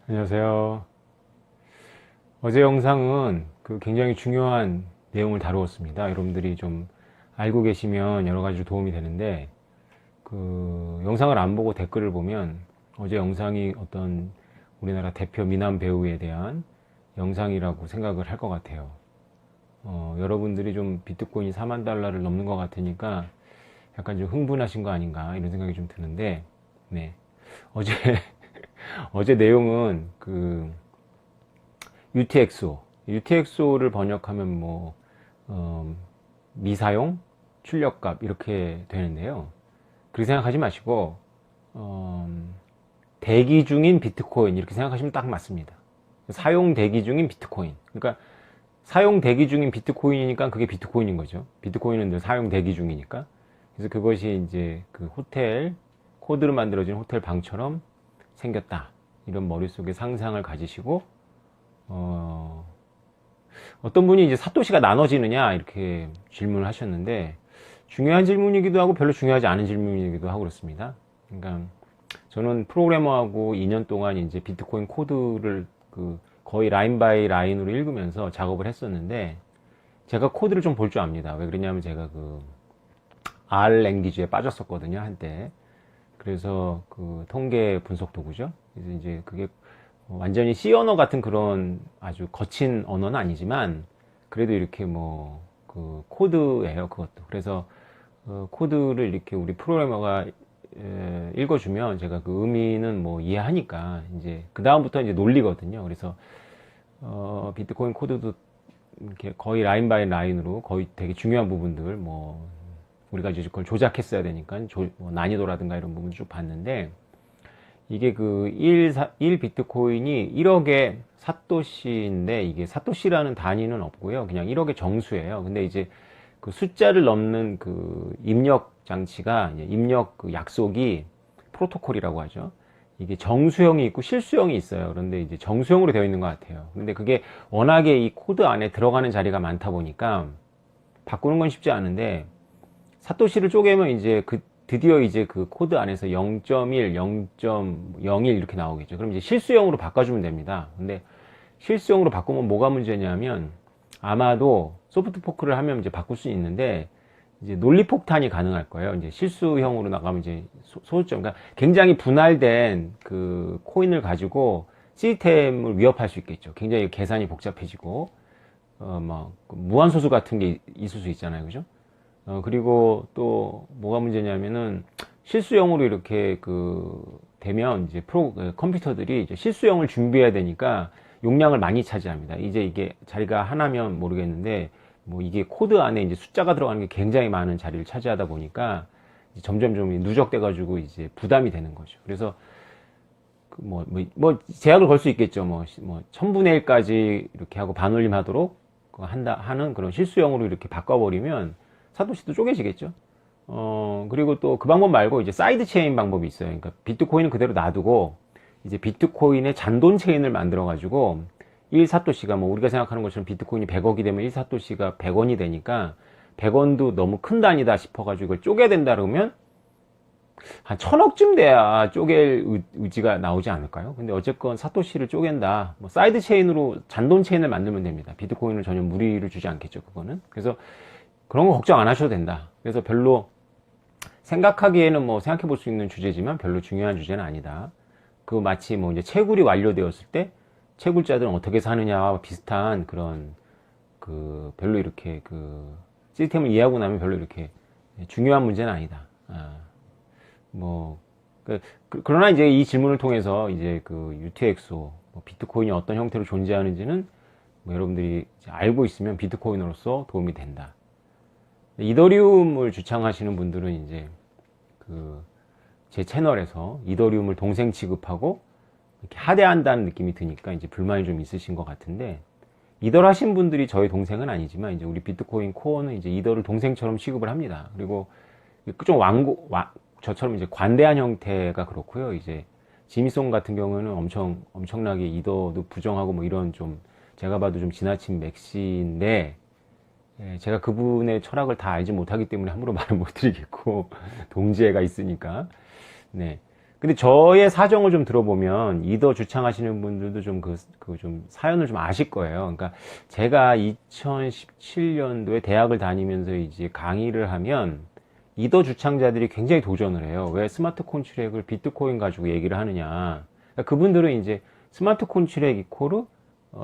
안녕하세요. 어제 영상은 굉장히 중요한 내용을 다루었습니다. 여러분들이 좀 알고 계시면 여러 가지로 도움이 되는데, 영상을 안 보고 댓글을 보면 어제 영상이 어떤 우리나라 대표 미남 배우에 대한 영상이라고 생각을 할 것 같아요. 여러분들이 좀 비트코인이 4만 달러를 넘는 것 같으니까 약간 좀 흥분하신 거 아닌가 이런 생각이 좀 드는데, 네. 어제 어제 내용은 UTXO를 번역하면 미사용 출력값 이렇게 되는데요. 그렇게 생각하지 마시고 대기 중인 비트코인 이렇게 생각하시면 딱 맞습니다. 사용 대기 중인 비트코인. 그러니까 사용 대기 중인 비트코인이니까 그게 비트코인인 거죠. 비트코인은 늘 사용 대기 중이니까. 그래서 그것이 이제 그 호텔 코드로 만들어진 호텔 방처럼 생겼다. 이런 머릿속에 상상을 가지시고 어떤 분이 이제 사토시가 나눠지느냐 이렇게 질문을 하셨는데, 중요한 질문이기도 하고 별로 중요하지 않은 질문이기도 하고 그렇습니다. 그러니까 저는 프로그래머하고 2년 동안 이제 비트코인 코드를 거의 라인 바이 라인으로 읽으면서 작업을 했었는데, 제가 코드를 좀 볼 줄 압니다. 왜 그러냐면 제가 R 랭귀지에 빠졌었거든요, 한때. 그래서 통계 분석 도구죠. 그래서 이제 그게 완전히 C 언어 같은 그런 아주 거친 언어는 아니지만 그래도 이렇게 코드예요, 그것도. 그래서 코드를 이렇게 우리 프로그래머가 읽어주면 제가 그 의미는 이해하니까 이제 그 다음부터 이제 논리거든요. 그래서 비트코인 코드도 이렇게 거의 라인 바이 라인으로 거의 되게 중요한 부분들 우리가 이제 그걸 조작했어야 되니까 난이도라든가 이런 부분 쭉 봤는데, 이게 1 비트코인이 1억의 사토시인데, 이게 사토시라는 단위는 없고요. 그냥 1억의 정수예요. 근데 이제 그 숫자를 넘는 입력 장치가, 입력 약속이 프로토콜이라고 하죠. 이게 정수형이 있고 실수형이 있어요. 그런데 이제 정수형으로 되어 있는 것 같아요. 근데 그게 워낙에 이 코드 안에 들어가는 자리가 많다 보니까 바꾸는 건 쉽지 않은데, 사토시를 쪼개면 이제 드디어 이제 그 코드 안에서 0.1, 0.01 이렇게 나오겠죠. 그럼 이제 실수형으로 바꿔주면 됩니다. 근데 실수형으로 바꾸면 뭐가 문제냐면, 아마도 소프트 포크를 하면 이제 바꿀 수 있는데, 이제 논리 폭탄이 가능할 거예요. 이제 실수형으로 나가면 이제 소수점, 그러니까 굉장히 분할된 코인을 가지고 시스템을 위협할 수 있겠죠. 굉장히 계산이 복잡해지고, 무한소수 같은 게 있을 수 있잖아요. 그죠? 그리고 또 뭐가 문제냐면은, 실수형으로 이렇게 되면 이제 컴퓨터들이 이제 실수형을 준비해야 되니까 용량을 많이 차지합니다. 이제 이게 자리가 하나면 모르겠는데, 이게 코드 안에 이제 숫자가 들어가는 게 굉장히 많은 자리를 차지하다 보니까 점점 좀 누적돼 가지고 이제 부담이 되는 거죠. 그래서 제약을 걸 수 있겠죠. 1000분의 1까지 이렇게 하고 반올림 하도록 하는 그런 실수형으로 이렇게 바꿔버리면 사토시도 쪼개지겠죠. 그리고 또 그 방법 말고 이제 사이드 체인 방법이 있어요. 그러니까 비트코인은 그대로 놔두고 이제 비트코인의 잔돈 체인을 만들어 가지고 1사토시가 우리가 생각하는 것처럼 비트코인이 100억이 되면 1사토시가 100원이 되니까 100원도 너무 큰 단위다 싶어 가지고 이걸 쪼개야 된다 그러면 한 1000억쯤 돼야 쪼갤 의지가 나오지 않을까요? 근데 어쨌건 사토시를 쪼갠다. 사이드 체인으로 잔돈 체인을 만들면 됩니다. 비트코인을 전혀 무리를 주지 않겠죠, 그거는. 그래서 그런 거 걱정 안 하셔도 된다. 그래서 별로 생각하기에는 생각해 볼 수 있는 주제지만 별로 중요한 주제는 아니다. 마치 이제 채굴이 완료되었을 때 채굴자들은 어떻게 사느냐와 비슷한 그런 별로 이렇게 시스템을 이해하고 나면 별로 이렇게 중요한 문제는 아니다. 그러나 이제 이 질문을 통해서 이제 UTXO 비트코인이 어떤 형태로 존재하는지는 여러분들이 이제 알고 있으면 비트코인으로서 도움이 된다. 이더리움을 주창하시는 분들은 이제 제 채널에서 이더리움을 동생 취급하고 이렇게 하대한다는 느낌이 드니까 이제 불만이 좀 있으신 것 같은데, 이더를 하신 분들이 저희 동생은 아니지만 이제 우리 비트코인 코어는 이제 이더를 동생처럼 취급을 합니다. 그리고 좀 저처럼 이제 관대한 형태가 그렇고요. 이제 지미송 같은 경우는 엄청나게 이더도 부정하고 이런 좀 제가 봐도 좀 지나친 맥시인데, 제가 그분의 철학을 다 알지 못하기 때문에 함부로 말을 못 드리겠고 동지애가 있으니까. 네. 근데 저의 사정을 좀 들어보면 이더 주창하시는 분들도 좀 좀 사연을 좀 아실 거예요. 그러니까 제가 2017년도에 대학을 다니면서 이제 강의를 하면 이더 주창자들이 굉장히 도전을 해요. 왜 스마트 콘트랙을 비트코인 가지고 얘기를 하느냐. 그러니까 그분들은 이제 스마트 콘트랙 이코르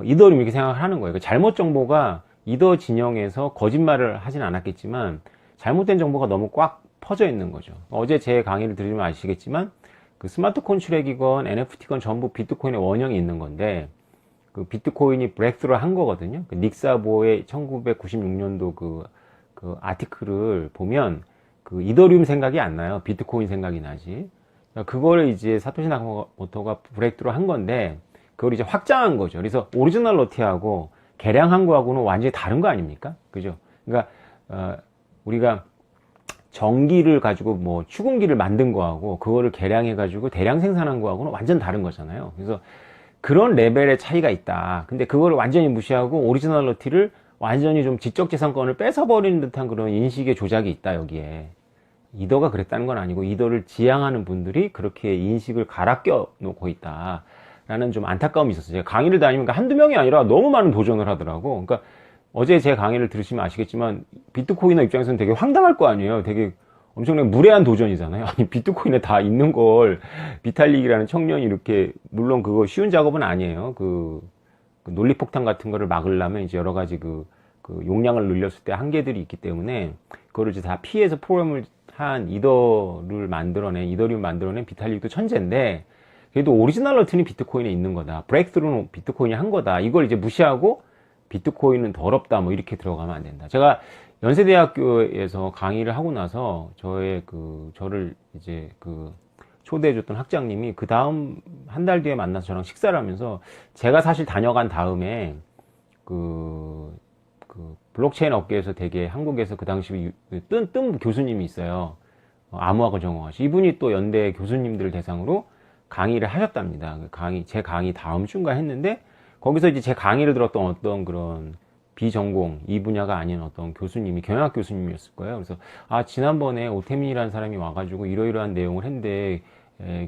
이더리움 이렇게 생각을 하는 거예요. 그러니까 잘못 정보가 이더 진영에서 거짓말을 하진 않았겠지만 잘못된 정보가 너무 꽉 퍼져 있는 거죠. 어제 제 강의를 들으면 아시겠지만 그 스마트 콘트랙이건 NFT건 전부 비트코인의 원형이 있는 건데 그 비트코인이 브레이크스루를 한 거거든요. 그 닉사보의 1996년도 그 아티클을 보면 그 이더리움 생각이 안 나요. 비트코인 생각이 나지. 그거를 이제 사토시 나카모토가 브레이크스루 한 건데 그걸 이제 확장한 거죠. 그래서 오리지널 너티하고 개량한 거하고는 완전히 다른 거 아닙니까? 그죠? 그러니까 우리가 전기를 가지고 뭐 추궁기를 만든 거하고 그거를 개량해 가지고 대량 생산한 거하고는 완전 다른 거잖아요. 그래서 그런 레벨의 차이가 있다. 근데 그거를 완전히 무시하고 오리지널리티를 완전히 좀 지적재산권을 뺏어버리는 듯한 그런 인식의 조작이 있다, 여기에. 이더가 그랬다는 건 아니고 이더를 지향하는 분들이 그렇게 인식을 갈아 껴 놓고 있다 라는 좀 안타까움이 있었어요. 제가 강의를 다니니까 한두 명이 아니라 너무 많은 도전을 하더라고. 그러니까 어제 제 강의를 들으시면 아시겠지만 비트코이너 입장에서는 되게 황당할 거 아니에요. 되게 엄청나게 무례한 도전이잖아요. 아니 비트코인에 다 있는 걸 비탈릭이라는 청년이 이렇게, 물론 그거 쉬운 작업은 아니에요. 그 논리폭탄 같은 거를 막으려면 이제 여러 가지 그 용량을 늘렸을 때 한계들이 있기 때문에 그거를 이제 다 피해서 프로그램을 한 이더리움 만들어낸 비탈릭도 천재인데, 그래도 오리지널 너트는 비트코인에 있는 거다. 브레이크스루는 비트코인이 한 거다. 이걸 이제 무시하고 비트코인은 더럽다 뭐 이렇게 들어가면 안 된다. 제가 연세대학교에서 강의를 하고 나서 저를 이제 초대해줬던 학장님이 그 다음 한 달 뒤에 만나서 저랑 식사를 하면서, 제가 사실 다녀간 다음에 블록체인 업계에서 되게 한국에서 그 당시 뜬 교수님이 있어요. 암호학을 전공하시. 이분이 또 연대 교수님들을 대상으로 강의를 하셨답니다. 제 강의 다음 주인가 했는데, 거기서 이제 제 강의를 들었던 어떤 그런 비전공, 이 분야가 아닌 어떤 교수님이, 경영학 교수님이었을 거예요. 그래서, 지난번에 오태민이라는 사람이 와가지고 이러이러한 내용을 했는데,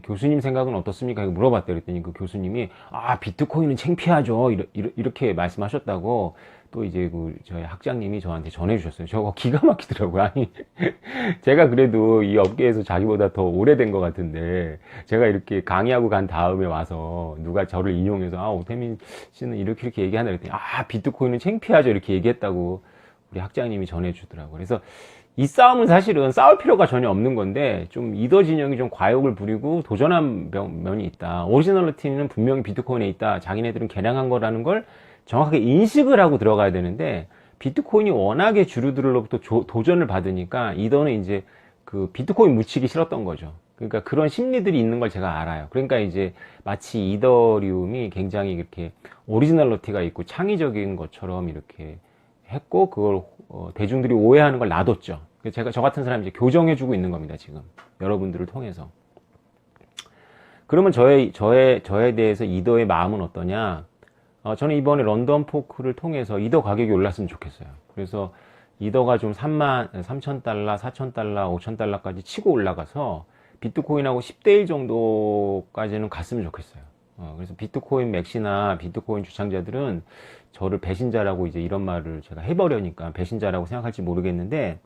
교수님 생각은 어떻습니까? 물어봤대요. 그랬더니 그 교수님이, 비트코인은 창피하죠. 이렇게 말씀하셨다고, 또 이제 저희 학장님이 저한테 전해주셨어요. 저거 기가 막히더라고요. 아니, 제가 그래도 이 업계에서 자기보다 더 오래된 것 같은데, 제가 이렇게 강의하고 간 다음에 와서 누가 저를 인용해서, 오태민 씨는 이렇게 얘기하나 그랬더니, 비트코인은 창피하죠. 이렇게 얘기했다고 우리 학장님이 전해주더라고요. 그래서 이 싸움은 사실은 싸울 필요가 전혀 없는 건데, 좀 이더 진영이 좀 과욕을 부리고 도전한 면이 있다. 오리지널리티는 분명히 비트코인에 있다. 자기네들은 개량한 거라는 걸 정확하게 인식을 하고 들어가야 되는데, 비트코인이 워낙에 주류들로부터 도전을 받으니까 이더는 이제 비트코인 묻히기 싫었던 거죠. 그러니까 그런 심리들이 있는 걸 제가 알아요. 그러니까 이제 마치 이더리움이 굉장히 이렇게 오리지널리티가 있고 창의적인 것처럼 이렇게 했고, 그걸 대중들이 오해하는 걸 놔뒀죠. 저 같은 사람이 이제 교정해주고 있는 겁니다, 지금. 여러분들을 통해서. 그러면 저에 대해서 이더의 마음은 어떠냐? 저는 이번에 런던 포크를 통해서 이더 가격이 올랐으면 좋겠어요. 그래서 이더가 좀 33,000달러, 4,000달러, 5,000달러까지 치고 올라가서 비트코인하고 10대 1 정도까지는 갔으면 좋겠어요. 그래서 비트코인 맥시나 비트코인 주창자들은 저를 배신자라고 이제 이런 말을 제가 해버려니까 배신자라고 생각할지 모르겠는데,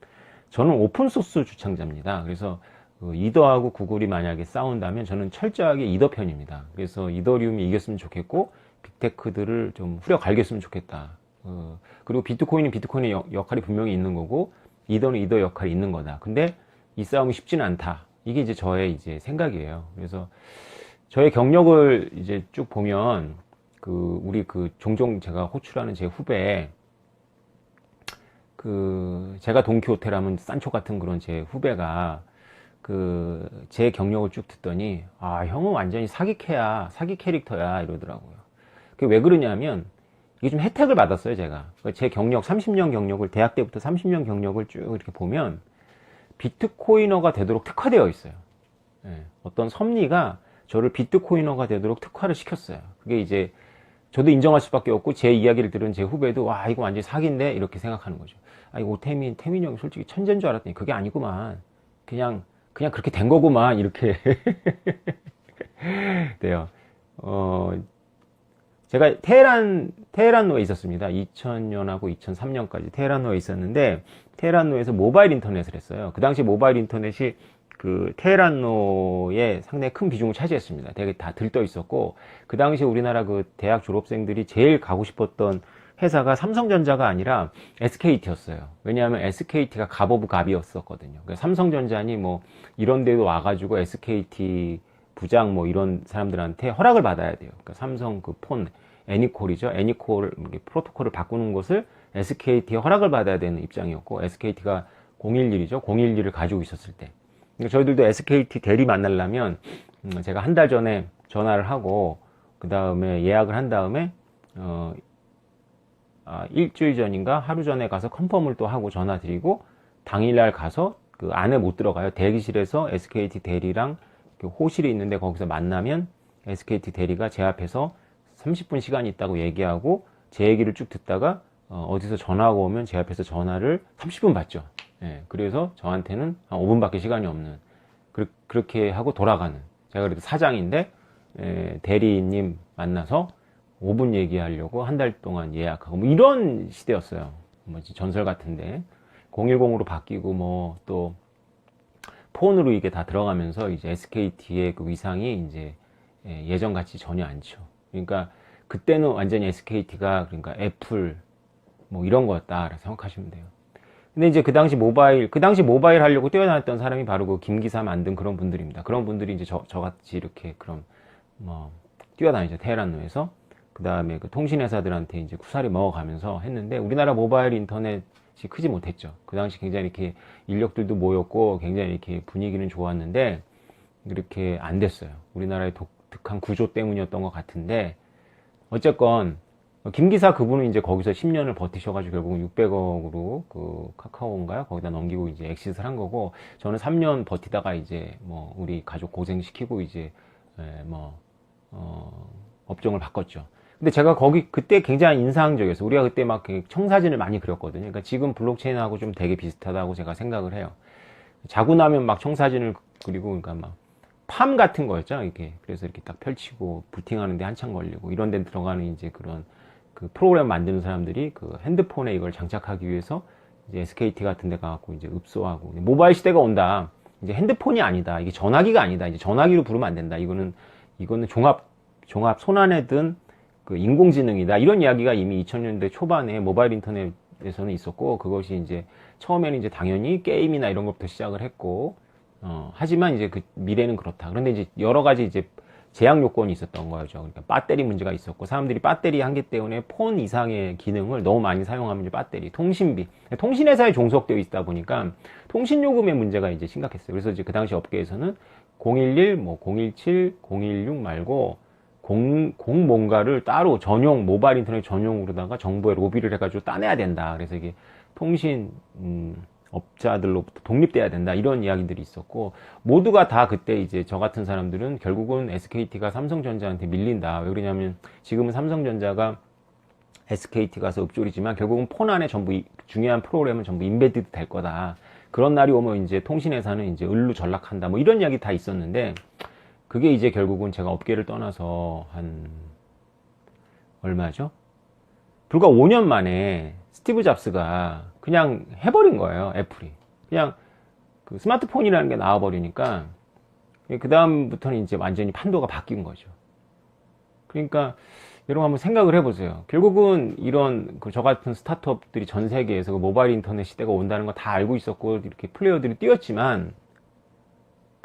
저는 오픈소스 주창자입니다. 그래서 이더하고 구글이 만약에 싸운다면 저는 철저하게 이더 편입니다. 그래서 이더리움이 이겼으면 좋겠고, 빅테크들을 좀 후려갈겼으면 좋겠다. 그리고 비트코인은 비트코인의 역할이 분명히 있는 거고, 이더는 이더 역할이 있는 거다. 근데 이 싸움이 쉽지는 않다. 이게 이제 저의 이제 생각이에요. 그래서 저의 경력을 이제 쭉 보면, 우리 종종 제가 호출하는 제 후배, 제가 돈키호테라면 산초 같은 그런 제 후배가, 제 경력을 쭉 듣더니, 형은 완전히 사기 캐릭터야, 이러더라고요. 그게 왜 그러냐면, 이게 좀 혜택을 받았어요, 제가. 제 경력, 30년 경력을, 대학 때부터 30년 경력을 쭉 이렇게 보면, 비트코이너가 되도록 특화되어 있어요. 어떤 섭리가 저를 비트코이너가 되도록 특화를 시켰어요. 그게 이제, 저도 인정할 수밖에 없고, 제 이야기를 들은 제 후배도, 이거 완전히 사기인데? 이렇게 생각하는 거죠. 이거 태민이 형이 솔직히 천재인 줄 알았더니, 그게 아니구만. 그냥 그냥 그렇게 된 거구만 이렇게 돼요. 제가 테헤란로에 있었습니다. 2000년하고 2003년까지 테헤란로에 있었는데, 테헤란로에서 모바일 인터넷을 했어요. 그 당시 모바일 인터넷이 그 테헤란로에 상당히 큰 비중을 차지했습니다. 되게 다 들떠 있었고, 그 당시 우리나라 그 대학 졸업생들이 제일 가고 싶었던 회사가 삼성전자가 아니라 SKT였어요. 왜냐하면 SKT가 갑 오브 갑이었었거든요. 그러니까 삼성전자니 뭐 이런 데도 와가지고 SKT 부장 뭐 이런 사람들한테 허락을 받아야 돼요. 그러니까 삼성 그 폰 애니콜이죠. 애니콜 프로토콜을 바꾸는 것을 SKT의 허락을 받아야 되는 입장이었고, SKT가 011이죠. 011을 가지고 있었을 때. 그러니까 저희들도 SKT 대리 만나려면 제가 한 달 전에 전화를 하고 그 다음에 예약을 한 다음에 일주일 전인가 하루 전에 가서 컨펌을 또 하고 전화 드리고 당일날 가서 그 안에 못 들어가요. 대기실에서 SKT 대리랑 호실이 있는데 거기서 만나면 SKT 대리가 제 앞에서 30분 시간이 있다고 얘기하고 제 얘기를 쭉 듣다가 어디서 전화가 오면 제 앞에서 전화를 30분 받죠. 예, 그래서 저한테는 한 5분밖에 시간이 없는, 그렇게 하고 돌아가는, 제가 그래도 사장인데 대리님 만나서 5분 얘기하려고 한 달 동안 예약하고 뭐 이런 시대였어요. 뭐지 전설 같은데 010으로 바뀌고 뭐 또 폰으로 이게 다 들어가면서 이제 SKT의 그 위상이 이제 예전 같이 전혀 않죠. 그러니까 그때는 완전히 SKT가 그러니까 애플 뭐 이런 거였다라고 생각하시면 돼요. 근데 이제 그 당시 모바일 하려고 뛰어다녔던 사람이 바로 그 김기사 만든 그런 분들입니다. 그런 분들이 이제 저같이 이렇게 그런 뭐 뛰어다니죠. 테헤란로에서. 그 다음에 그 통신회사들한테 이제 구사리 먹어가면서 했는데, 우리나라 모바일 인터넷이 크지 못했죠. 그 당시 굉장히 이렇게 인력들도 모였고 굉장히 이렇게 분위기는 좋았는데 이렇게 안 됐어요. 우리나라의 독특한 구조 때문이었던 것 같은데, 어쨌건 김기사 그분은 이제 거기서 10년을 버티셔가지고 결국은 600억으로 그 카카오인가요? 거기다 넘기고 이제 엑시트를 한 거고, 저는 3년 버티다가 이제 뭐 우리 가족 고생시키고 이제 업종을 바꿨죠. 근데 제가 그때 굉장히 인상적이었어요. 우리가 그때 막 청사진을 많이 그렸거든요. 그러니까 지금 블록체인하고 좀 되게 비슷하다고 제가 생각을 해요. 자고 나면 막 청사진을 그리고, 그러니까 막 팜 같은 거였죠, 이게. 그래서 이렇게 딱 펼치고 부팅하는데 한참 걸리고, 이런 데 들어가는 이제 그런 그 프로그램 만드는 사람들이 그 핸드폰에 이걸 장착하기 위해서 이제 SKT 같은 데 가갖고 이제 읍소하고, 모바일 시대가 온다. 이제 핸드폰이 아니다. 이게 전화기가 아니다. 이제 전화기로 부르면 안 된다. 이거는 종합 손안에 든 그 인공지능이다. 이런 이야기가 이미 2000년대 초반에 모바일 인터넷에서는 있었고, 그것이 이제 처음에는 이제 당연히 게임이나 이런 것부터 시작을 했고, 하지만 이제 그 미래는 그렇다. 그런데 이제 여러 가지 이제 제약 요건이 있었던 거죠. 그러니까 배터리 문제가 있었고, 사람들이 배터리 한계 때문에 폰 이상의 기능을 너무 많이 사용하면 이제 배터리, 통신비, 통신회사에 종속되어 있다 보니까 통신요금의 문제가 이제 심각했어요. 그래서 이제 그 당시 업계에서는 011, 뭐 017, 016 말고 뭔가를 따로 전용, 모바일 인터넷 전용으로다가 정부에 로비를 해가지고 따내야 된다. 그래서 이게 통신, 업자들로부터 독립돼야 된다. 이런 이야기들이 있었고, 모두가 다 그때 이제 저 같은 사람들은 결국은 SKT가 삼성전자한테 밀린다. 왜 그러냐면 지금은 삼성전자가 SKT 가서 읍조리지만 결국은 폰 안에 전부 중요한 프로그램은 전부 인베디드 될 거다. 그런 날이 오면 이제 통신회사는 이제 을루 전락한다. 뭐 이런 이야기 다 있었는데, 그게 이제 결국은 제가 업계를 떠나서 한 얼마죠? 불과 5년 만에 스티브 잡스가 그냥 해버린 거예요. 애플이 그냥 그 스마트폰이라는 게 나와버리니까 그 다음부터는 이제 완전히 판도가 바뀐 거죠. 그러니까 여러분 한번 생각을 해보세요. 결국은 이런 저 같은 스타트업들이 전 세계에서 그 모바일 인터넷 시대가 온다는 거 다 알고 있었고, 이렇게 플레이어들이 뛰었지만,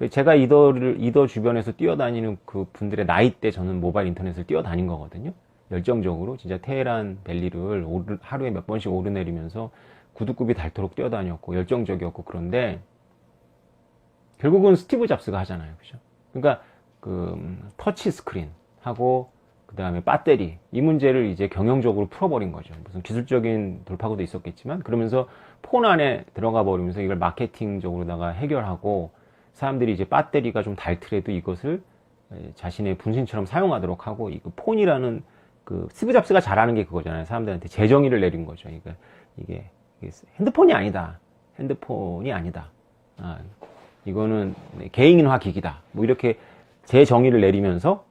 제가 이더 주변에서 뛰어다니는 그 분들의 나이 때 저는 모바일 인터넷을 뛰어다닌 거거든요. 열정적으로 진짜 테헤란 밸리를 하루에 몇 번씩 오르내리면서 구두굽이 닳도록 뛰어다녔고 열정적이었고, 그런데 결국은 스티브 잡스가 하잖아요. 그죠? 그러니까 그 터치 스크린 하고 그 다음에 배터리, 이 문제를 이제 경영적으로 풀어버린 거죠. 무슨 기술적인 돌파구도 있었겠지만, 그러면서 폰 안에 들어가 버리면서 이걸 마케팅적으로다가 해결하고, 사람들이 이제 배터리가 좀 닳더라도 이것을 자신의 분신처럼 사용하도록 하고, 이 폰이라는 그 스티브 잡스가 잘하는 게 그거잖아요. 사람들한테 재정의를 내린 거죠. 그러니까 이게 핸드폰이 아니다. 핸드폰이 아니다. 이거는 개인화 기기다. 뭐 이렇게 제 정의를 내리면서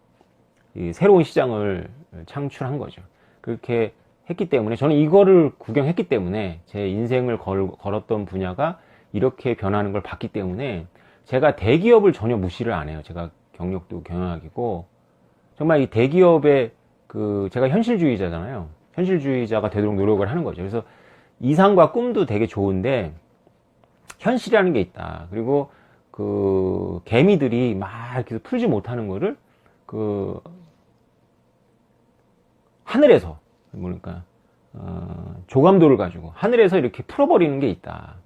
이 새로운 시장을 창출한 거죠. 그렇게 했기 때문에 저는 이거를 구경했기 때문에 제 인생을 걸었던 분야가 이렇게 변하는 걸 봤기 때문에 제가 대기업을 전혀 무시를 안 해요. 제가 경력도 경영학이고 정말 이 대기업의 제가 현실주의자잖아요. 현실주의자가 되도록 노력을 하는 거죠. 그래서 이상과 꿈도 되게 좋은데 현실이라는 게 있다. 그리고 개미들이 막 이렇게 풀지 못하는 거를 하늘에서 뭐랄까 조감도를 가지고 하늘에서 이렇게 풀어버리는 게 있다.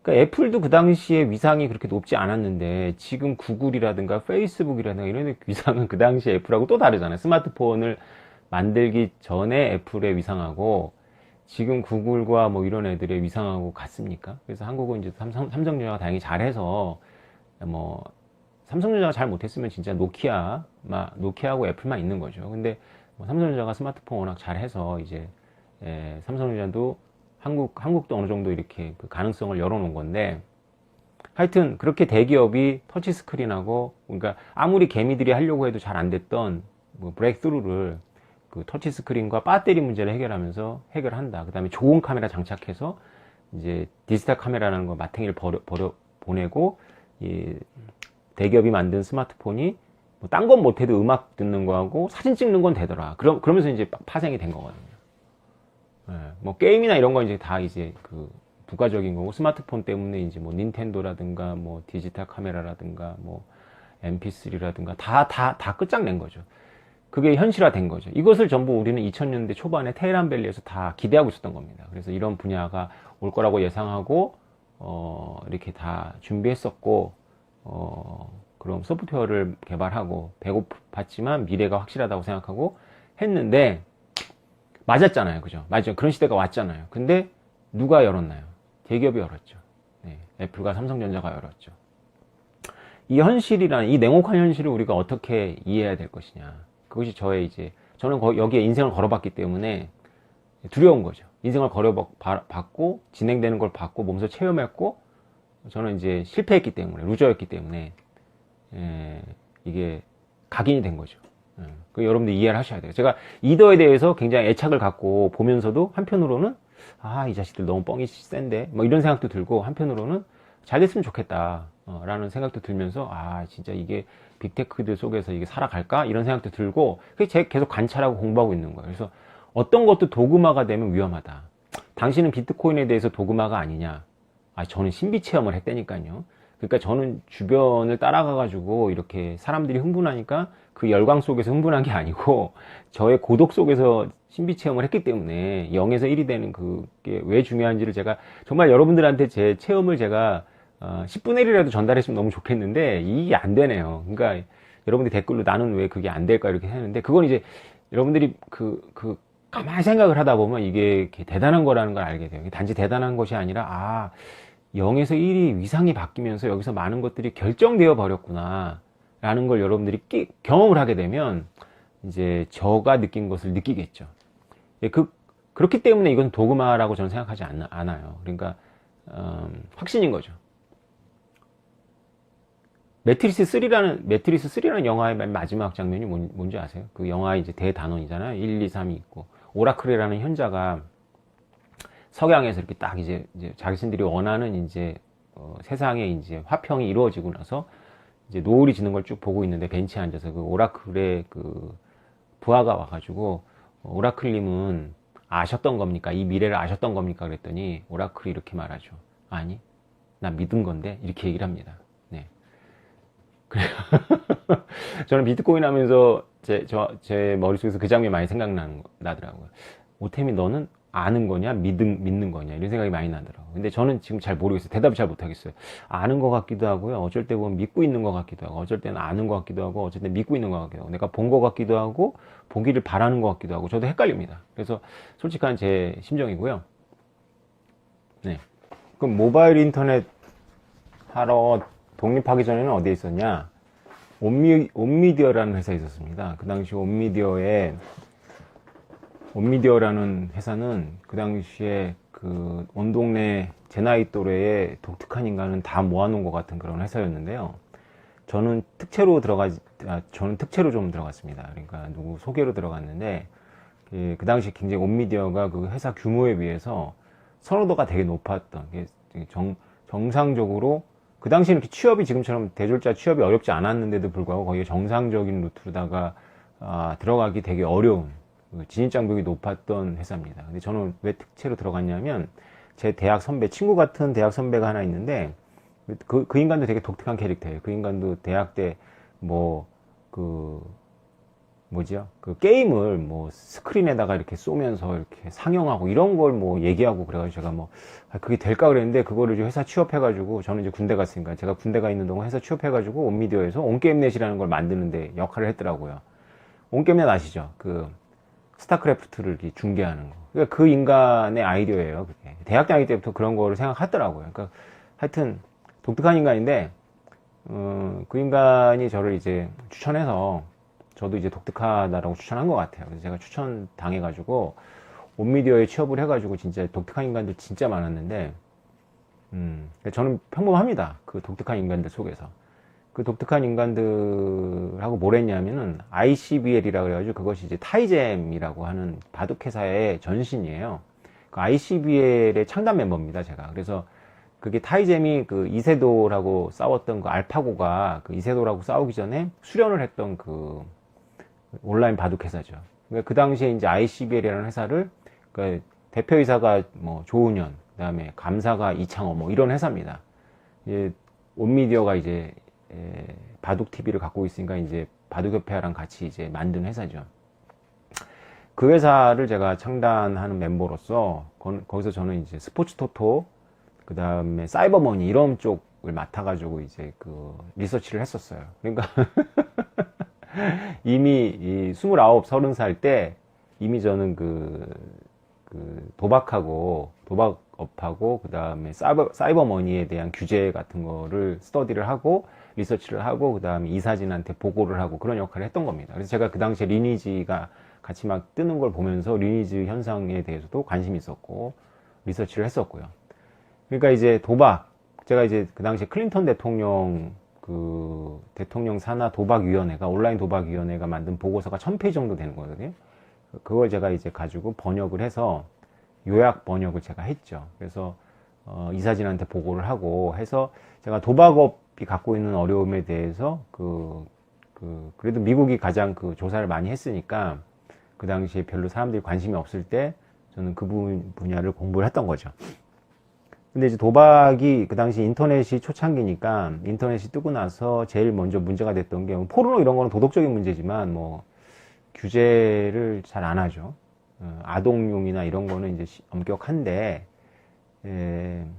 그러니까 애플도 그 당시에 위상이 그렇게 높지 않았는데 지금 구글이라든가 페이스북이라든가 이런 위상은 그 당시 애플하고 또 다르잖아요. 스마트폰을 만들기 전에 애플의 위상하고 지금 구글과 뭐 이런 애들의 위상하고 같습니까? 그래서 한국은 이제 삼성전자가 다행히 잘해서 뭐 삼성전자가 잘 못했으면 진짜 노키아하고 애플만 있는 거죠. 근데 뭐 삼성전자가 스마트폰 워낙 잘해서 이제 삼성전자도 한국도 어느 정도 이렇게 그 가능성을 열어놓은 건데 하여튼 그렇게 대기업이 터치스크린하고 그러니까 아무리 개미들이 하려고 해도 잘 안 됐던 뭐 브레이크스루를 그 터치스크린과 배터리 문제를 해결하면서 해결한다. 그 다음에 좋은 카메라 장착해서 이제 디지털 카메라라는 거 마탱이를 보내고 이 대기업이 만든 스마트폰이 뭐 딴 건 못해도 음악 듣는 거하고 사진 찍는 건 되더라. 그러면서 이제 파생이 된 거거든요. 뭐 게임이나 이런 건 이제 다 이제 부가적인 거고 스마트폰 때문에 이제 뭐 닌텐도라든가 뭐 디지털 카메라라든가 뭐 MP3라든가 다 끝장낸 거죠. 그게 현실화된 거죠. 이것을 전부 우리는 2000년대 초반에 테헤란밸리에서 다 기대하고 있었던 겁니다. 그래서 이런 분야가 올 거라고 예상하고 이렇게 다 준비했었고 그럼 소프트웨어를 개발하고 배고팠지만 미래가 확실하다고 생각하고 했는데 맞았잖아요. 그죠? 맞죠? 그런 시대가 왔잖아요. 근데 누가 열었나요? 대기업이 열었죠. 네, 애플과 삼성전자가 열었죠. 이 현실이라는 이 냉혹한 현실을 우리가 어떻게 이해해야 될 것이냐. 그것이 저는 여기에 인생을 걸어봤기 때문에 두려운 거죠. 인생을 걸어봤고 진행되는 걸 봤고 몸소 체험했고 저는 이제 실패했기 때문에 루저였기 때문에 이게 각인이 된 거죠. 그 여러분들 이해를 하셔야 돼요. 제가 이더에 대해서 굉장히 애착을 갖고 보면서도 한편으로는 이 자식들 너무 뻥이 센데 뭐 이런 생각도 들고 한편으로는 잘 됐으면 좋겠다 라는 생각도 들면서 진짜 이게 빅테크들 속에서 이게 살아갈까 이런 생각도 들고 제가 계속 관찰하고 공부하고 있는 거예요. 그래서 어떤 것도 도그마가 되면 위험하다. 당신은 비트코인에 대해서 도그마가 아니냐. 저는 신비 체험을 했다니까요. 그러니까 저는 주변을 따라가 가지고 이렇게 사람들이 흥분하니까 그 열광 속에서 흥분한 게 아니고 저의 고독 속에서 신비 체험을 했기 때문에 0에서 1이 되는 그게 왜 중요한지를 제가 정말 여러분들한테 제 체험을 제가 10분의 1이라도 전달했으면 너무 좋겠는데 이게 안 되네요. 그러니까 여러분들이 댓글로 나는 왜 그게 안 될까 이렇게 하는데 그건 이제 여러분들이 가만히 생각을 하다 보면 이게 대단한 거라는 걸 알게 돼요. 단지 대단한 것이 아니라 0에서 1이 위상이 바뀌면서 여기서 많은 것들이 결정되어 버렸구나 라는 걸 여러분들이 경험을 하게 되면 이제 저가 느낀 것을 느끼겠죠. 그렇기 때문에 이건 도그마라고 저는 생각하지 않아요. 그러니까 확신인 거죠. 매트리스 3라는 영화의 맨 마지막 장면이 뭔지 아세요? 그 영화의 이제 대단원이잖아요. 1, 2, 3이 있고 오라클이라는 현자가 석양에서 이렇게 딱 이제 자신들이 원하는 이제 세상에 이제 화평이 이루어지고 나서 이제 노을이 지는 걸 쭉 보고 있는데 벤치에 앉아서 그 오라클의 부하가 와가지고 오라클님은 아셨던 겁니까? 이 미래를 아셨던 겁니까? 그랬더니 오라클이 이렇게 말하죠. 아니, 나 믿은 건데 이렇게 얘기를 합니다. 네. 그래요. 저는 비트코인 하면서 제 머릿속에서 그 장면이 많이 생각나더라고요. 오템이 너는 아는 거냐 믿는 거냐 이런 생각이 많이 나더라고요. 근데 저는 지금 잘 모르겠어요. 대답을 잘 못하겠어요. 아는 것 같기도 하고요. 어쩔 때 보면 믿고 있는 것 같기도 하고 어쩔 때는 아는 것 같기도 하고 어쩔 때 믿고 있는 것 같기도 하고 내가 본 것 같기도 하고 보기를 바라는 것 같기도 하고 저도 헷갈립니다. 그래서 솔직한 제 심정이고요. 네. 그럼 모바일 인터넷 하러 독립하기 전에는 어디에 있었냐? 옴미디어라는 회사에 있었습니다. 그 당시 옴미디어라는 회사는 그 당시에 온 동네 제 나이 또래의 독특한 인간은 다 모아놓은 것 같은 그런 회사였는데요. 저는 특채로 좀 들어갔습니다. 그러니까 누구 소개로 들어갔는데, 그 당시 굉장히 온미디어가 그 회사 규모에 비해서 선호도가 되게 높았던, 정상적으로, 그 당시 이렇게 취업이 지금처럼 대졸자 취업이 어렵지 않았는데도 불구하고 거기에 정상적인 루트로다가 들어가기 되게 어려운, 진입장벽이 높았던 회사입니다. 근데 저는 왜 특채로 들어갔냐면, 제 대학 선배, 친구 같은 대학 선배가 하나 있는데, 그 인간도 되게 독특한 캐릭터예요. 그 인간도 대학 때, 그 게임을 스크린에다가 이렇게 쏘면서 이렇게 상영하고 이런 걸 얘기하고 그래가지고 제가 그게 될까 그랬는데, 그거를 이제 회사 취업해가지고, 저는 이제 군대 갔으니까, 제가 군대 가 있는 동안 회사 취업해가지고 온미디어에서 온게임넷이라는 걸 만드는데 역할을 했더라고요. 온게임넷 아시죠? 그 스타크래프트를 이렇게 중계하는 거. 그러니까 그 인간의 아이디어예요. 그게. 대학 다닐 때부터 그런 거를 생각하더라고요. 그러니까 하여튼 독특한 인간인데, 그 인간이 저를 이제 추천해서, 저도 이제 독특하다라고 추천한 것 같아요. 그래서 제가 추천 당해가지고 온미디어에 취업을 해가지고 진짜 독특한 인간들 진짜 많았는데, 저는 평범합니다. 그 독특한 인간들 속에서. 그 독특한 인간들하고 뭘 했냐면은 ICBL이라고 그래가지고, 그것이 이제 타이잼이라고 하는 바둑회사의 전신이에요. 그 ICBL의 창단 멤버입니다, 제가. 그래서 그게 타이잼이 그 이세도라고 싸웠던 그 알파고가 그 이세도라고 싸우기 전에 수련을 했던 그 온라인 바둑 회사죠. 그러니까 그 당시에 이제 ICBL이라는 회사를, 그 대표이사가 조은현, 그다음에 감사가 이창호 이런 회사입니다. 이제 온미디어가 이제 바둑 TV를 갖고 있으니까 이제 바둑협회랑 같이 이제 만든 회사죠. 그 회사를 제가 창단하는 멤버로서 거기서 저는 이제 스포츠 토토, 그 다음에 사이버머니 이런 쪽을 맡아가지고 이제 그 리서치를 했었어요. 그러니까 이미 29, 30살 때 이미 저는 그 도박업하고 그 다음에 사이버머니에 대한 규제 같은 거를 스터디를 하고 리서치를 하고 그 다음에 이사진한테 보고를 하고 그런 역할을 했던 겁니다. 그래서 제가 그 당시에 리니지가 같이 막 뜨는 걸 보면서 리니지 현상에 대해서도 관심이 있었고 리서치를 했었고요. 그러니까 이제 제가 이제 그 당시 클린턴 대통령 대통령 산하 도박위원회가, 온라인 도박위원회가 만든 보고서가 1000페이지 정도 되는 거거든요. 그걸 제가 이제 가지고 번역을 해서 요약 번역을 제가 했죠. 그래서 이사진한테 보고를 하고 해서 제가 도박업이 갖고 있는 어려움에 대해서 그래도 미국이 가장 그 조사를 많이 했으니까 그 당시에 별로 사람들이 관심이 없을 때 저는 그 분야를 공부를 했던 거죠. 근데 이제 도박이 그 당시 인터넷이 초창기니까 인터넷이 뜨고 나서 제일 먼저 문제가 됐던 게 포르노 이런 거는 도덕적인 문제지만 규제를 잘 안 하죠. 아동용이나 이런 거는 이제 엄격한데 그냥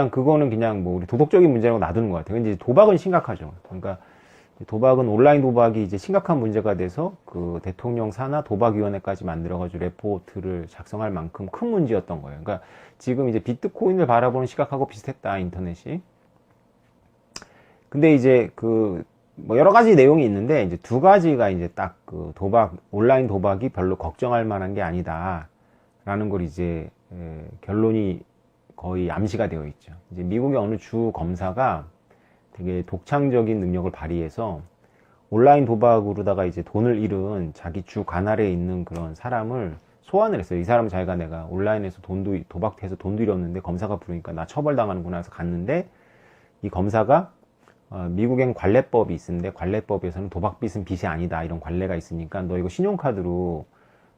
그거는 그냥 우리 도덕적인 문제라고 놔두는 것 같아요. 근데 이제 도박은 심각하죠. 그러니까 도박은 온라인 도박이 이제 심각한 문제가 돼서 그 대통령 산하 도박위원회까지 만들어가지고 레포트를 작성할 만큼 큰 문제였던 거예요. 그러니까 지금 이제 비트코인을 바라보는 시각하고 비슷했다, 인터넷이. 근데 이제 여러 가지 내용이 있는데 이제 두 가지가 이제 딱 온라인 도박이 별로 걱정할 만한 게 아니다라는 걸 이제 결론이 거의 암시가 되어 있죠. 이제 미국의 어느 주 검사가 되게 독창적인 능력을 발휘해서 온라인 도박으로다가 이제 돈을 잃은 자기 주 관할에 있는 그런 사람을 소환을 했어요. 이 사람은 자기가 내가 온라인에서 도박해서 돈도 잃었는데 검사가 부르니까 나 처벌당하는구나 해서 갔는데, 이 검사가 미국엔 관례법이 있는데 관례법에서는 도박빚은 빚이 아니다 이런 관례가 있으니까 너 이거 신용카드로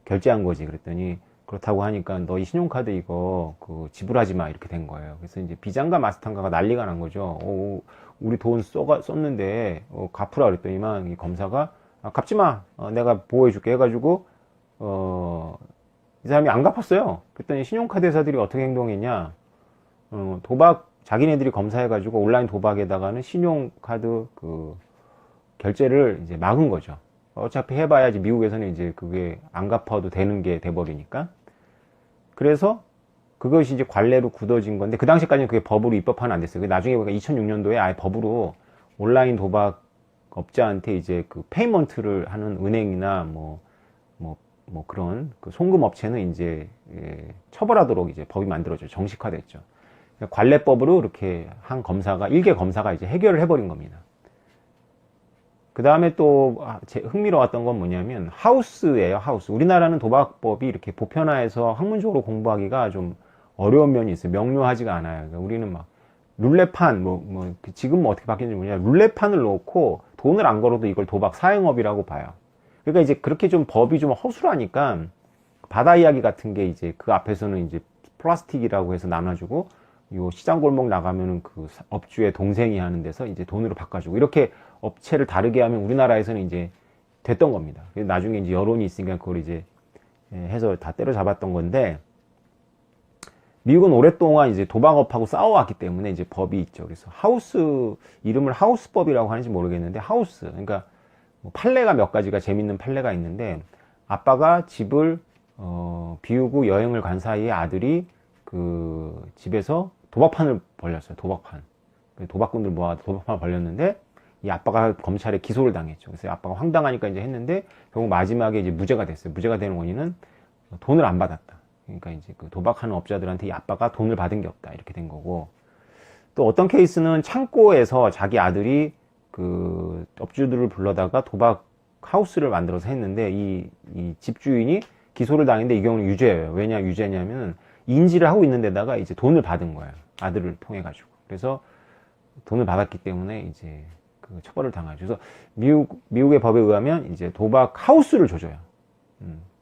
결제한 거지 그랬더니, 그렇다고 하니까 너 이 신용카드 이거 지불하지 마 이렇게 된 거예요. 그래서 이제 비장가 마스터카가 난리가 난 거죠. 우리 돈 썼는데 갚으라 그랬더니만 이 검사가 갚지 마, 내가 보호해줄게 해가지고 이 사람이 안 갚았어요. 그랬더니 신용카드 회사들이 어떻게 행동했냐, 자기네들이 검사해가지고 온라인 도박에다가는 신용카드 결제를 이제 막은 거죠. 어차피 해봐야지 미국에서는 이제 그게 안 갚아도 되는 게 돼버리니까. 그래서 그것이 이제 관례로 굳어진 건데, 그 당시까지는 그게 법으로 입법화는 안 됐어요. 나중에 보니까 2006년도에 아예 법으로 온라인 도박 업자한테 이제 페이먼트를 하는 은행이나 뭐 그런 그 송금 업체는 이제 처벌하도록 이제 법이 만들어져 정식화됐죠. 관례법으로 이렇게 한 검사가 일개 검사가 이제 해결을 해버린 겁니다. 그 다음에 또 흥미로웠던 건 뭐냐면 하우스예요. 하우스. 우리나라는 도박법이 이렇게 보편화해서 학문적으로 공부하기가 좀 어려운 면이 있어요. 명료하지가 않아요. 그러니까 우리는 막 룰렛판 지금 뭐 어떻게 바뀌는지 모르냐, 룰렛판을 놓고 돈을 안 걸어도 이걸 도박 사행업이라고 봐요. 그러니까 이제 그렇게 좀 법이 좀 허술하니까 바다 이야기 같은 게 이제 그 앞에서는 이제 플라스틱이라고 해서 나눠주고, 요 시장 골목 나가면은 그 업주의 동생이 하는 데서 이제 돈으로 바꿔주고, 이렇게 업체를 다르게 하면 우리나라에서는 이제 됐던 겁니다. 나중에 이제 여론이 있으니까 그걸 이제 해서 다 때려잡았던 건데, 미국은 오랫동안 이제 도박업하고 싸워왔기 때문에 이제 법이 있죠. 그래서 하우스, 이름을 하우스법이라고 하는지 모르겠는데, 하우스. 그러니까 뭐 판례가 몇 가지가 재밌는 판례가 있는데, 아빠가 집을 비우고 여행을 간 사이에 아들이 그 집에서 도박판을 벌렸어요. 도박판. 도박꾼들 모아서 도박판을 벌렸는데, 이 아빠가 검찰에 기소를 당했죠. 그래서 아빠가 황당하니까 이제 했는데, 결국 마지막에 이제 무죄가 됐어요. 무죄가 되는 원인은 돈을 안 받았다. 그러니까 이제 그 도박하는 업자들한테 이 아빠가 돈을 받은 게 없다. 이렇게 된 거고. 또 어떤 케이스는 창고에서 자기 아들이 그 업주들을 불러다가 도박 하우스를 만들어서 했는데, 이 집주인이 기소를 당했는데, 이 경우는 유죄예요. 왜냐 유죄냐면은 인지를 하고 있는 데다가 이제 돈을 받은 거예요. 아들을 통해 가지고. 그래서 돈을 받았기 때문에 이제 그 처벌을 당하죠. 그래서 미국의 법에 의하면 이제 도박 하우스를 조져요.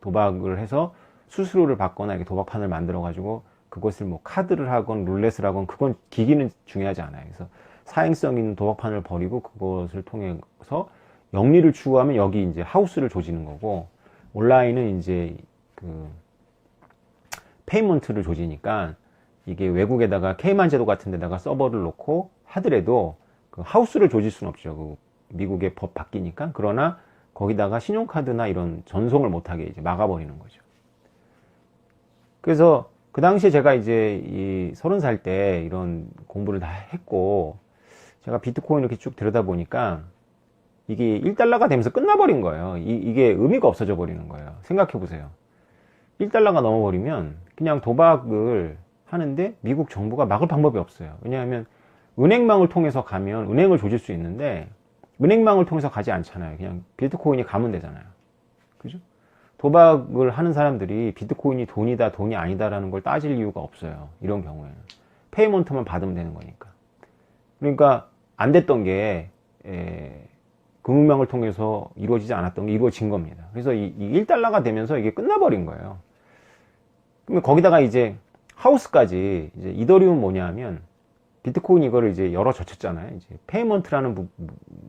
도박을 해서 수수료를 받거나 이렇게 도박판을 만들어 가지고 그것을 뭐 카드를 하건 룰렛을 하건, 그건 기기는 중요하지 않아요. 그래서 사행성 있는 도박판을 벌이고 그것을 통해서 영리를 추구하면 여기 이제 하우스를 조지는 거고, 온라인은 이제 그 페이먼트를 조지니까 이게 외국에다가 케이만 제도 같은 데다가 서버를 놓고 하더라도 그 하우스를 조질 수는 없죠. 그 미국의 법 바뀌니까. 그러나 거기다가 신용카드나 이런 전송을 못하게 이제 막아버리는 거죠. 그래서 그 당시에 제가 이제 이 30살 때 이런 공부를 다 했고, 제가 비트코인 이렇게 쭉 들여다보니까 이게 1달러가 되면서 끝나버린 거예요. 이게 의미가 없어져 버리는 거예요. 생각해 보세요. 1달러가 넘어버리면 그냥 도박을 하는데 미국 정부가 막을 방법이 없어요. 왜냐하면 은행망을 통해서 가면 은행을 조질 수 있는데, 은행망을 통해서 가지 않잖아요. 그냥 비트코인이 가면 되잖아요. 그죠? 도박을 하는 사람들이 비트코인이 돈이다 돈이 아니다라는 걸 따질 이유가 없어요. 이런 경우에는 페이먼트만 받으면 되는 거니까. 그러니까 안 됐던 게 금융망을 통해서 이루어지지 않았던 게 이루어진 겁니다. 그래서 이 1달러가 되면서 이게 끝나버린 거예요. 그러면 거기다가 이제 하우스까지, 이제 이더리움 뭐냐면 비트코인 이거를 이제 열어 젖혔잖아요. 이제 페이먼트라는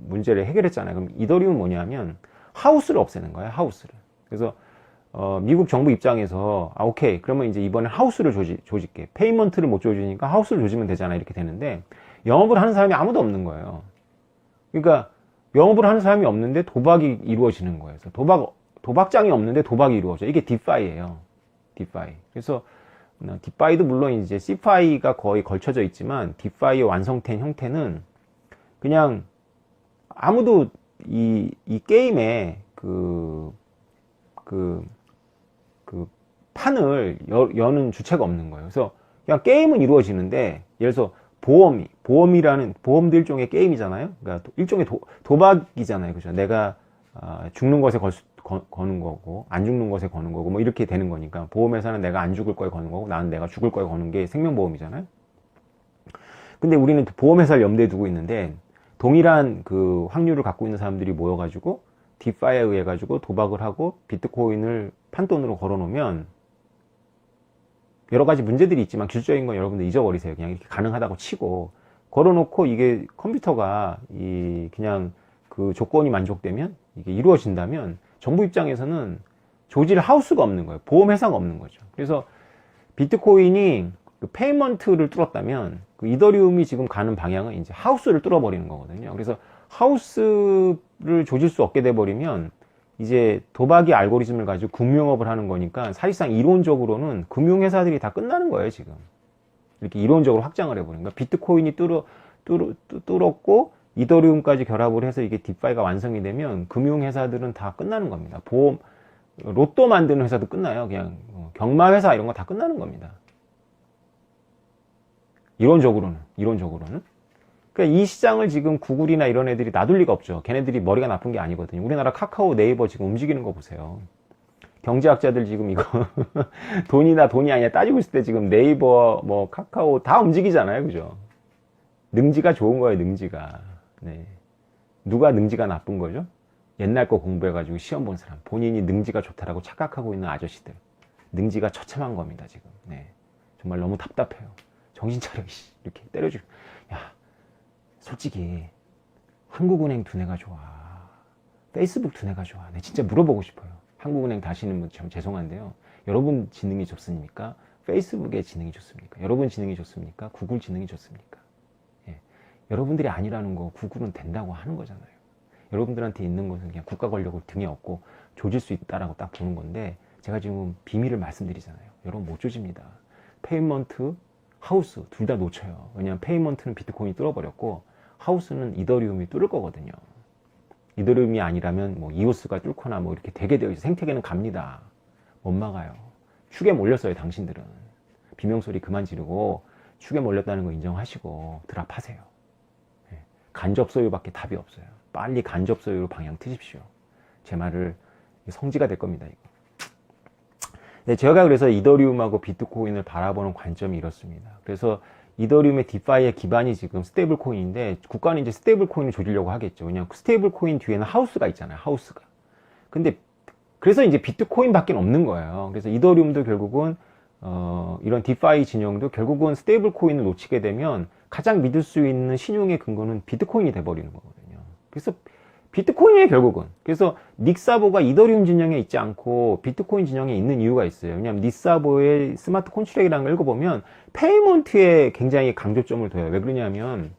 문제를 해결했잖아요. 그럼 이더리움 뭐냐면 하우스를 없애는 거예요. 하우스를. 그래서 미국 정부 입장에서 오케이, 그러면 이제 이번에 하우스를 조질게. 페이먼트를 못 조지니까 하우스를 조지면 되잖아. 이렇게 되는데, 영업을 하는 사람이 아무도 없는 거예요. 그러니까 영업을 하는 사람이 없는데 도박이 이루어지는 거예요. 그래서 도박장이 없는데 도박이 이루어져. 이게 디파이예요. 디파이. 그래서 디파이도 물론 이제 CFI가 거의 걸쳐져 있지만, 디파이의 완성된 형태는 그냥 아무도 이 게임에 그 판을 여는 주체가 없는 거예요. 그래서 그냥 게임은 이루어지는데, 예를 들어서 보험도 일종의 게임이잖아요. 그러니까 일종의 도박이잖아요. 그죠? 내가 죽는 것에 거는 거고, 안 죽는 것에 거는 거고, 뭐 이렇게 되는 거니까. 보험회사는 내가 안 죽을 거에 거는 거고, 나는 내가 죽을 거에 거는 게 생명보험이잖아요. 근데 우리는 보험회사를 염두에 두고 있는데, 동일한 그 확률을 갖고 있는 사람들이 모여가지고 디파이에 의해 가지고 도박을 하고 비트코인을 판돈으로 걸어놓으면 여러 가지 문제들이 있지만, 기술적인 건 여러분들 잊어버리세요. 그냥 이렇게 가능하다고 치고 걸어놓고, 이게 컴퓨터가 그냥 그 조건이 만족되면, 이게 이루어진다면 정부 입장에서는 조질 하우스가 없는 거예요. 보험회사가 없는 거죠. 그래서 비트코인이 그 페이먼트를 뚫었다면, 그 이더리움이 지금 가는 방향은 이제 하우스를 뚫어버리는 거거든요. 그래서 하우스를 조질 수 없게 돼버리면 이제 도박이 알고리즘을 가지고 금융업을 하는 거니까, 사실상 이론적으로는 금융회사들이 다 끝나는 거예요. 지금 이렇게 이론적으로 확장을 해버리는 거예요. 비트코인이 뚫었고 이더리움까지 결합을 해서 이게 디파이가 완성이 되면 금융회사들은 다 끝나는 겁니다. 로또 만드는 회사도 끝나요. 그냥 경마 회사 이런 거 다 끝나는 겁니다. 이론적으로는. 그러니까 이 시장을 지금 구글이나 이런 애들이 놔둘 리가 없죠. 걔네들이 머리가 나쁜 게 아니거든요. 우리나라 카카오, 네이버 지금 움직이는 거 보세요. 경제학자들 지금 이거 돈이나 돈이 아니냐 따지고 있을 때 지금 네이버, 뭐 카카오 다 움직이잖아요. 그죠? 능지가 좋은 거예요. 능지가. 네. 누가 능지가 나쁜 거죠? 옛날 거 공부해가지고 시험 본 사람, 본인이 능지가 좋다라고 착각하고 있는 아저씨들. 능지가 처참한 겁니다. 지금. 네. 정말 너무 답답해요. 정신 차려. 이렇게 때려주고. 야, 솔직히 한국은행 두뇌가 좋아, 페이스북 두뇌가 좋아. 네, 진짜 물어보고 싶어요. 한국은행 다시는 분 참 죄송한데요. 여러분 지능이 좋습니까? 페이스북의 지능이 좋습니까? 여러분 지능이 좋습니까? 구글 지능이 좋습니까? 예. 여러분들이 아니라는 거 구글은 된다고 하는 거잖아요. 여러분들한테 있는 것은 그냥 국가 권력을 등에 업고 조질 수 있다라고 딱 보는 건데, 제가 지금 비밀을 말씀드리잖아요. 여러분 못 조집니다. 페이먼트, 하우스 둘 다 놓쳐요. 왜냐하면 페이먼트는 비트코인이 뚫어버렸고 하우스는 이더리움이 뚫을 거거든요. 이더리움이 아니라면 뭐 이오스가 뚫거나 뭐 이렇게 되게 되어 있어요. 생태계는 갑니다. 못 막아요. 축에 몰렸어요. 당신들은. 비명소리 그만 지르고 축에 몰렸다는 거 인정하시고 드랍하세요. 네. 간접 소유밖에 답이 없어요. 빨리 간접 소유로 방향 트십시오. 제 말을 성지가 될 겁니다. 이거. 네, 제가 그래서 이더리움하고 비트코인을 바라보는 관점이 이렇습니다. 그래서 이더리움의 디파이의 기반이 지금 스테이블 코인인데, 국가는 이제 스테이블 코인을 조지려고 하겠죠. 왜냐하면 스테이블 코인 뒤에는 하우스가 있잖아요. 하우스가. 근데 그래서 이제 비트코인밖에 없는 거예요. 그래서 이더리움도 결국은 이런 디파이 진영도 결국은 스테이블 코인을 놓치게 되면 가장 믿을 수 있는 신용의 근거는 비트코인이 돼버리는 거거든요. 그래서 비트코인이에요, 결국은. 그래서 닉사보가 이더리움 진영에 있지 않고 비트코인 진영에 있는 이유가 있어요. 왜냐하면 닉사보의 스마트 콘트랙이라는 걸 읽어보면 페이먼트에 굉장히 강조점을 둬요. 왜 그러냐면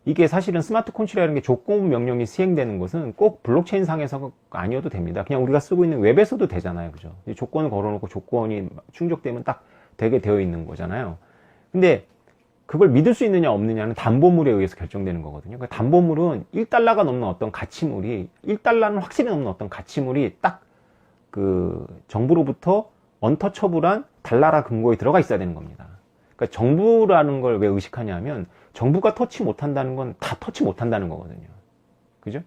이게 사실은 스마트 콘트랙이라는 게 조건 명령이 시행되는 것은 꼭 블록체인 상에서 아니어도 됩니다. 그냥 우리가 쓰고 있는 웹에서도 되잖아요. 그죠? 조건을 걸어놓고 조건이 충족되면 딱 되게 되어 있는 거잖아요. 근데 그걸 믿을 수 있느냐 없느냐는 담보물에 의해서 결정되는 거거든요. 그러니까 담보물은 1달러가 넘는 어떤 가치물이, 1달러는 확실히 넘는 어떤 가치물이 딱 그 정부로부터 언터처블한 달러라 근거에 들어가 있어야 되는 겁니다. 그러니까 정부라는 걸 왜 의식하냐면 정부가 터치 못한다는 건 다 터치 못한다는 거거든요. 그죠?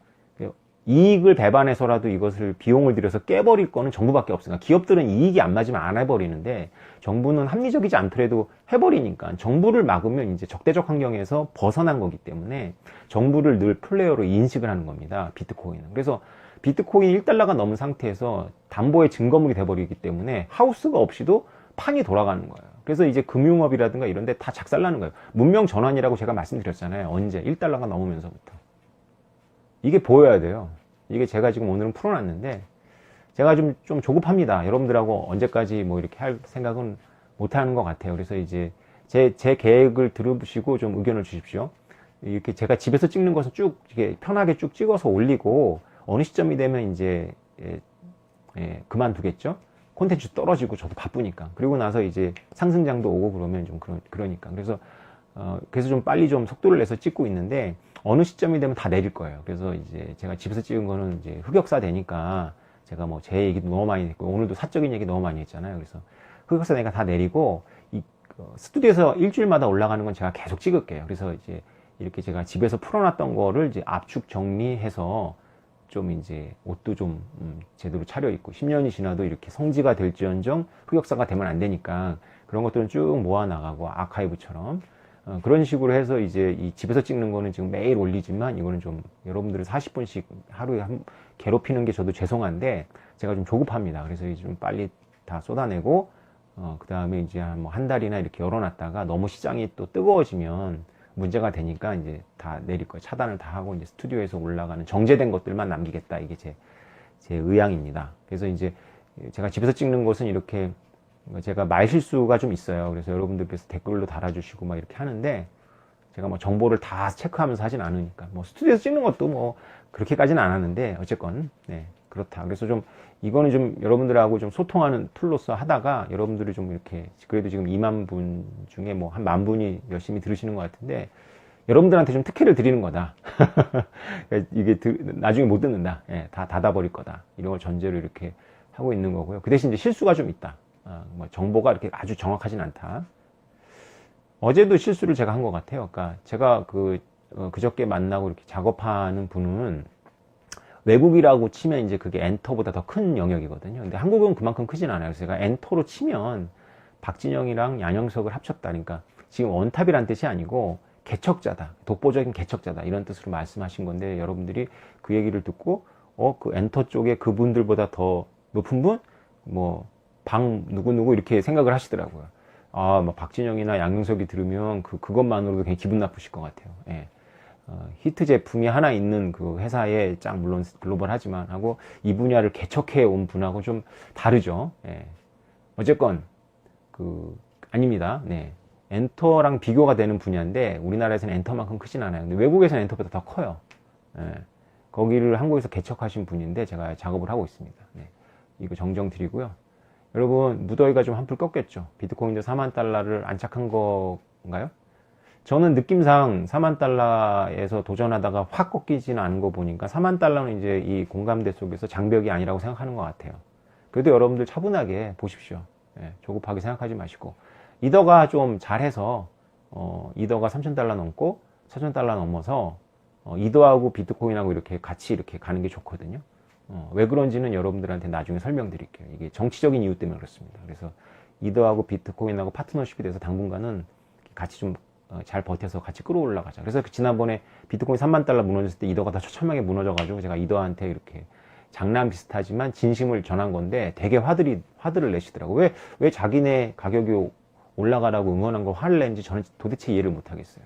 이익을 배반해서라도 이것을 비용을 들여서 깨버릴 거는 정부밖에 없으니까. 기업들은 이익이 안 맞으면 안 해버리는데 정부는 합리적이지 않더라도 해버리니까, 정부를 막으면 이제 적대적 환경에서 벗어난 거기 때문에 정부를 늘 플레이어로 인식을 하는 겁니다. 비트코인은. 그래서 비트코인 1달러가 넘은 상태에서 담보의 증거물이 돼버리기 때문에 하우스가 없이도 판이 돌아가는 거예요. 그래서 이제 금융업이라든가 이런 데 다 작살나는 거예요. 문명 전환이라고 제가 말씀드렸잖아요. 언제? 1달러가 넘으면서부터. 이게 보여야 돼요. 이게 제가 지금 오늘은 풀어놨는데, 제가 좀 조급합니다. 여러분들하고 언제까지 뭐 이렇게 할 생각은 못 하는 것 같아요. 그래서 이제 제 계획을 들으시고 좀 의견을 주십시오. 이렇게 제가 집에서 찍는 것은 쭉 이렇게 편하게 쭉 찍어서 올리고, 어느 시점이 되면 이제 그만두겠죠. 콘텐츠 떨어지고 저도 바쁘니까. 그리고 나서 이제 상승장도 오고 그러면 좀 그러니까. 그래서 좀 빨리 좀 속도를 내서 찍고 있는데, 어느 시점이 되면 다 내릴 거예요. 그래서 이제 제가 집에서 찍은 거는 이제 흑역사 되니까, 제가 뭐 제 얘기도 너무 많이 했고, 오늘도 사적인 얘기 너무 많이 했잖아요. 그래서 흑역사 되니까 다 내리고, 스튜디오에서 일주일마다 올라가는 건 제가 계속 찍을게요. 그래서 이제 이렇게 제가 집에서 풀어놨던 거를 이제 압축 정리해서 좀 이제 옷도 좀 제대로 차려입고, 10년이 지나도 이렇게 성지가 될지언정 흑역사가 되면 안 되니까 그런 것들은 쭉 모아나가고 아카이브처럼 그런 식으로 해서 이제 이 집에서 찍는 거는 지금 매일 올리지만, 이거는 좀 여러분들을 40분씩 하루에 괴롭히는 게 저도 죄송한데 제가 좀 조급합니다. 그래서 이제 좀 빨리 다 쏟아내고 그 다음에 이제 한 달이나 이렇게 열어놨다가 너무 시장이 또 뜨거워지면 문제가 되니까 이제 다 내릴 거예요. 차단을 다 하고 이제 스튜디오에서 올라가는 정제된 것들만 남기겠다. 이게 제 의향입니다. 그래서 이제 제가 집에서 찍는 것은 이렇게 제가 말 실수가 좀 있어요. 그래서 여러분들께서 댓글로 달아주시고 막 이렇게 하는데, 제가 뭐 정보를 다 체크하면서 하진 않으니까, 뭐 스튜디오에서 찍는 것도 뭐 그렇게까지는 안 하는데, 어쨌건 네, 그렇다. 그래서 좀 이거는 좀 여러분들하고 좀 소통하는 툴로서 하다가, 여러분들이 좀 이렇게 그래도 지금 2만 분 중에 뭐 한 10,000분이 열심히 들으시는 것 같은데, 여러분들한테 좀 특혜를 드리는 거다. 이게 나중에 못 듣는다. 예, 다 닫아버릴 거다. 이런 걸 전제로 이렇게 하고 있는 거고요. 그 대신 이제 실수가 좀 있다. 뭐 정보가 이렇게 아주 정확하진 않다. 어제도 실수를 제가 한 것 같아요. 그러니까 제가 그저께 만나고 이렇게 작업하는 분은 외국이라고 치면 이제 그게 엔터보다 더 큰 영역이거든요. 근데 한국은 그만큼 크진 않아요. 그래서 제가 엔터로 치면 박진영이랑 양영석을 합쳤다. 그러니까 지금 원탑이란 뜻이 아니고 개척자다. 독보적인 개척자다. 이런 뜻으로 말씀하신 건데 여러분들이 그 얘기를 듣고 그 엔터 쪽에 그분들보다 더 높은 분? 뭐 방 누구누구 이렇게 생각을 하시더라고요. 뭐 박진영이나 양영석이 들으면 그것만으로도 굉장히 기분 나쁘실 것 같아요. 예. 히트 제품이 하나 있는 그 회사에 물론 글로벌하지만 하고 이 분야를 개척해 온 분하고 좀 다르죠. 예. 어쨌건 아닙니다. 네. 엔터랑 비교가 되는 분야인데 우리나라에서는 엔터만큼 크진 않아요. 근데 외국에서는 엔터보다 더 커요. 예. 거기를 한국에서 개척하신 분인데 제가 작업을 하고 있습니다. 네. 이거 정정 드리고요. 여러분 무더위가 좀 한풀 꺾였죠. 비트코인도 4만 달러를 안착한 건가요? 저는 느낌상 4만 달러에서 도전하다가 확 꺾이지는 않은 거 보니까 4만 달러는 이제 이 공감대 속에서 장벽이 아니라고 생각하는 것 같아요. 그래도 여러분들 차분하게 보십시오. 예, 조급하게 생각하지 마시고 이더가 좀 잘해서 이더가 3,000달러 넘고 4,000달러 넘어서 이더하고 비트코인하고 이렇게 같이 이렇게 가는 게 좋거든요. 왜 그런지는 여러분들한테 나중에 설명드릴게요. 이게 정치적인 이유 때문에 그렇습니다. 그래서 이더하고 비트코인하고 파트너십이 돼서 당분간은 같이 좀 잘 버텨서 같이 끌어올라가자. 그래서 지난번에 비트코인 3만 달러 무너졌을 때 이더가 다 처참하게 무너져가지고 제가 이더한테 이렇게 장난 비슷하지만 진심을 전한 건데 되게 화들을 내시더라고. 왜 자기네 가격이 올라가라고 응원한 걸 화를 낸지 저는 도대체 이해를 못 하겠어요.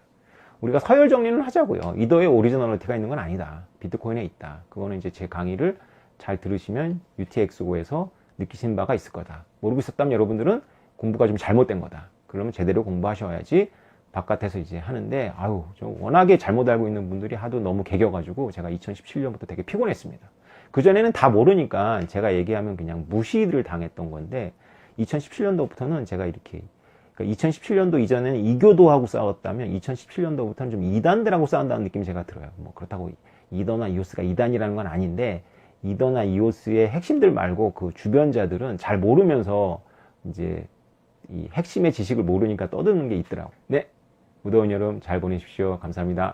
우리가 서열 정리는 하자고요. 이더에 오리지널리티가 있는 건 아니다. 비트코인에 있다. 그거는 이제 제 강의를 잘 들으시면 UTX고에서 느끼신 바가 있을 거다. 모르고 있었다면 여러분들은 공부가 좀 잘못된 거다. 그러면 제대로 공부하셔야지 바깥에서 이제 하는데 저 워낙에 잘못 알고 있는 분들이 하도 너무 개겨가지고 제가 2017년부터 되게 피곤했습니다. 그전에는 다 모르니까 제가 얘기하면 그냥 무시를 당했던 건데 2017년도부터는 제가 이렇게 그러니까 2017년도 이전에는 이교도하고 싸웠다면 2017년도부터는 좀 이단들하고 싸운다는 느낌이 제가 들어요. 뭐 그렇다고 이더나 이오스가 이단이라는 건 아닌데 이더나 이오스의 핵심들 말고 그 주변자들은 잘 모르면서 이제 이 핵심의 지식을 모르니까 떠드는 게 있더라고. 네, 무더운 여름 잘 보내십시오. 감사합니다.